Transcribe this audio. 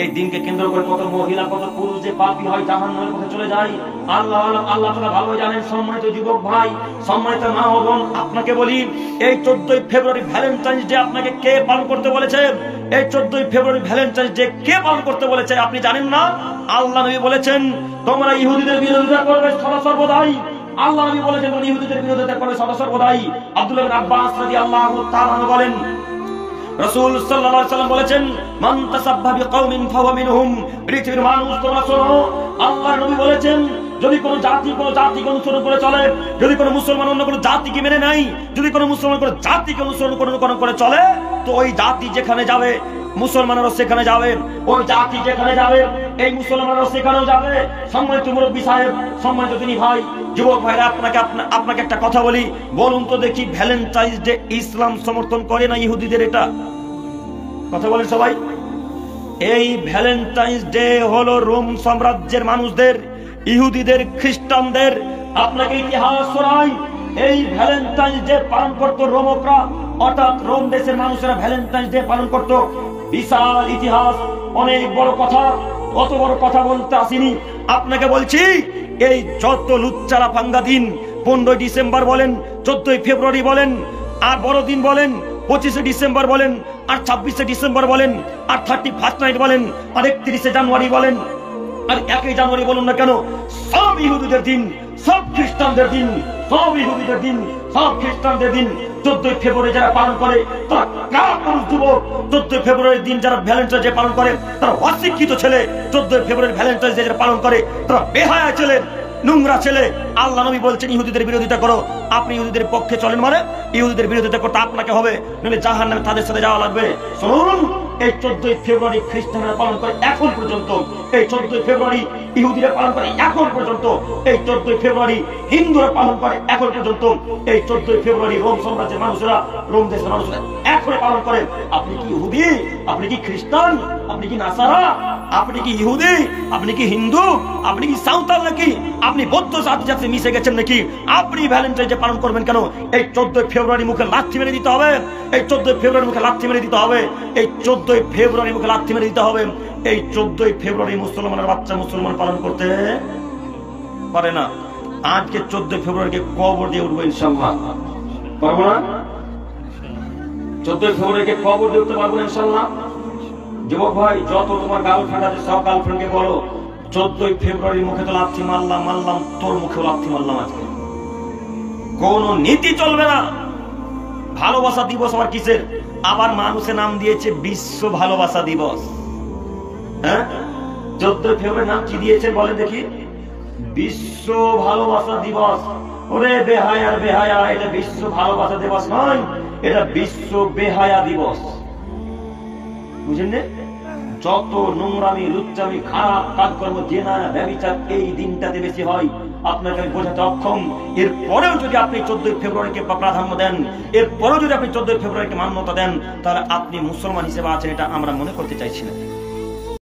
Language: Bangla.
এই দিনকে কেন্দ্র করে কত মহিলা কত পুরুষ যে পাপী হয় জাহান্নামের পথে চলে যায়। আল্লাহ আল্লাহ তাআলা ভালো জানেন। সম্মানিত যুবক ভাই, সম্মানিত মা ও বোন, আপনাকে বলি এই 14ই ফেব্রুয়ারি ভ্যালেন্টাইন্স ডে আপনাকে কে পালন করতে বলেছে? এই 14ই ফেব্রুয়ারি ভ্যালেন্টাইন্স ডে কে পালন করতে বলেছে আপনি জানেন না? আল্লাহ নবী বলেছেন তোমরা ইহুদিদের বিরোধিতা করবে সদা সর্বদাই। আল্লাহ নবী বলেছেন তোমরা ইহুদিদের বিরোধিতা করবে সদা সর্বদাই। আব্দুল্লাহ বিন আব্বাস রাদিয়াল্লাহু তাআলা বলেন, রাসূল সাল্লাল্লাহু আলাইহি ওয়াসাল্লাম বলেছেন মান তাসাব্বা বিকাউমিন ফাহুয়া মিনহুম। পৃথিবীর মানুষ তোমরা শোনো, আল্লাহ নবী বলেছেন যদি কোনো জাতিকে অনুসরণ করে চলে, যদি কোনো মুসলমান অন্য কোনো জাতিকে মেনে নেয়, যদি কোনো মুসলমান কোনো জাতিকে অনুসরণ করে চলে, তো ওই জাতি যেখানে যাবে মুসলমানেরও সেখানে যাবে, ওই জাতি যেখানে যাবে এই মুসলমানেরও সেখানেও যাবে। সম্মানিত মুরব্বী সাহেব, সম্মানিত তিনি ভাই, যুবক ভাইরা, আপনাকে একটা কথা বলি, বলুন তো দেখি ভ্যালেন্টাইন্স ডে ইসলাম সমর্থন করে না ইহুদিদের? এটা কথা বলেন সবাই। এই ভ্যালেন্টাইন্স ডে হলো রোম সাম্রাজ্যের মানুষদের, ইহুদিদের, খ্রিস্টানদের। আপনাকে ইতিহাস শোনাই, এই ভ্যালেন্টাইন্স ডে পালন করতো রোমকরা, অর্থাৎ রোম দেশের মানুষেরা ভ্যালেন্টাইন্স ডে পালন করতো। বিশাল ইতিহাস, অনেক বড় কথা, অত বড় কথা বলতে আসিনি। আপনাকে বলছি এই যত লুচ্চারা ফাঙ্গা দিন, 15 ডিসেম্বর বলেন, 14 ফেব্রুয়ারি বলেন, আর বড়দিন বলেন, 25 ডিসেম্বর বলেন, আর 26 ডিসেম্বর বলেন, আর 31 নাইট বলেন, আর 31 জানুয়ারি বলেন, আর 1 জানুয়ারি বলুন না কেন, সব ইহুদিদের দিন, সব খ্রিস্টানদের দিন, সব ইহুদিদের দিন, সব খ্রিস্টানদের দিন। 14 ফেব্রুয়ারি যারা পালন করে তারা কাপুরুষ যুবক। 14 ফেব্রুয়ারির দিন যারা ভ্যালেন্টাইন্স ডে পালন করে তারা অশিক্ষিত ছেলে। 14 ফেব্রুয়ারি ভ্যালেন্টাইন্স ডে যারা পালন করে তারা বেহায়া ছেলে, নোংরা ছেলে। আল্লাহ নবী বলছেন ইহুদিদের বিরোধিতা করো। আপনি ইহুদিদের পক্ষে চলেন মানে ইহুদিদের বিরোধিতা করতে আপনাকে হবে, নইলে জাহান্নামে তাদের সাথে যাওয়া লাগবে। শুনুন, এই 14 ফেব্রুয়ারি খ্রিস্টানরা পালন করে এখন পর্যন্ত, এই 14 ফেব্রুয়ারি ইহুদিরা পালন করে এখন পর্যন্ত, এই 14 ফেব্রুয়ারি হিন্দুরা পালন করে এখন পর্যন্ত, এই 14 ফেব্রুয়ারি রোম সাম্রাজ্যের মানুষেরা, রোম দেশের মানুষেরা এখন পালন করে। আপনি কি ইহুদি? আপনি কি খ্রিস্টান? আপনি কি নাসারা? আপনি কি ইহুদি? আপনি কি হিন্দু? আপনি কি সাঁওতাল নাকি? আপনি বৌদ্ধ জাতির সাথে মিশে গেছেন নাকি? আপনি ভ্যালেন্টাইন্স ডে পালন করবেন কেন? এই 14 ফেব্রুয়ারি মুখে লাথি মেরে দিতে হবে, এই 14 ফেব্রুয়ারি মুখে লাথি মেরে দিতে হবে, এই 14 ফেব্রুয়ারি মুখে লাথি মেরে দিতে হবে। এই 14 ফেব্রুয়ারি মুসলমানের বাচ্চা মুসলমান পালন করতে পারে না। আজকে 14 ফেব্রুয়ারিকে কবর দিয়ে উঠবো ইনশাআল্লাহ, পারবো না? 14 ফেব্রুয়ারিকে কবর দিয়ে উঠতে পারবো না ইনশাআল্লাহ। যুবক ভাই, যত তোমার গার্লফ্রেন্ড আছে সব গার্লফ্রেন্ডকে বলো 14 ফেব্রুয়ারি মুখে তো লাথি মারলাম, তোর মুখেও লাথি মারলাম। আজকে কোন নীতি চলবে না। ভালোবাসা দিবস আবার কিসের? আবার মানুষের নাম দিয়েছে বিশ্ব ভালোবাসা দিবস। হ্যাঁ, 14 ফেব্রুয়ারি নাম কি দিয়েছে বলে দেখি? বিশ্ব ভালোবাসা দিবস। ওরে বেহায়ার বেহায়া, এটা বিশ্ব ভালোবাসা দিবস নয়, এটা বিশ্ব বেহায়া দিবস। বুঝলেন? যত নোংরামি, লুচ্চামি, খারাপ কাজকর্ম, জেনা, ব্যভিচার এই দিনটাতে বেশি হয়। আপনাকে আমি বোঝাতে অক্ষম। এরপরেও যদি আপনি 14 ফেব্রুয়ারিকে প্রাধান্য দেন, এরপরেও যদি আপনি 14 ফেব্রুয়ারিকে মান্যতা দেন, তাহলে আপনি মুসলমান হিসেবে আছেন, এটা আমরা মনে করতে চাইছি না।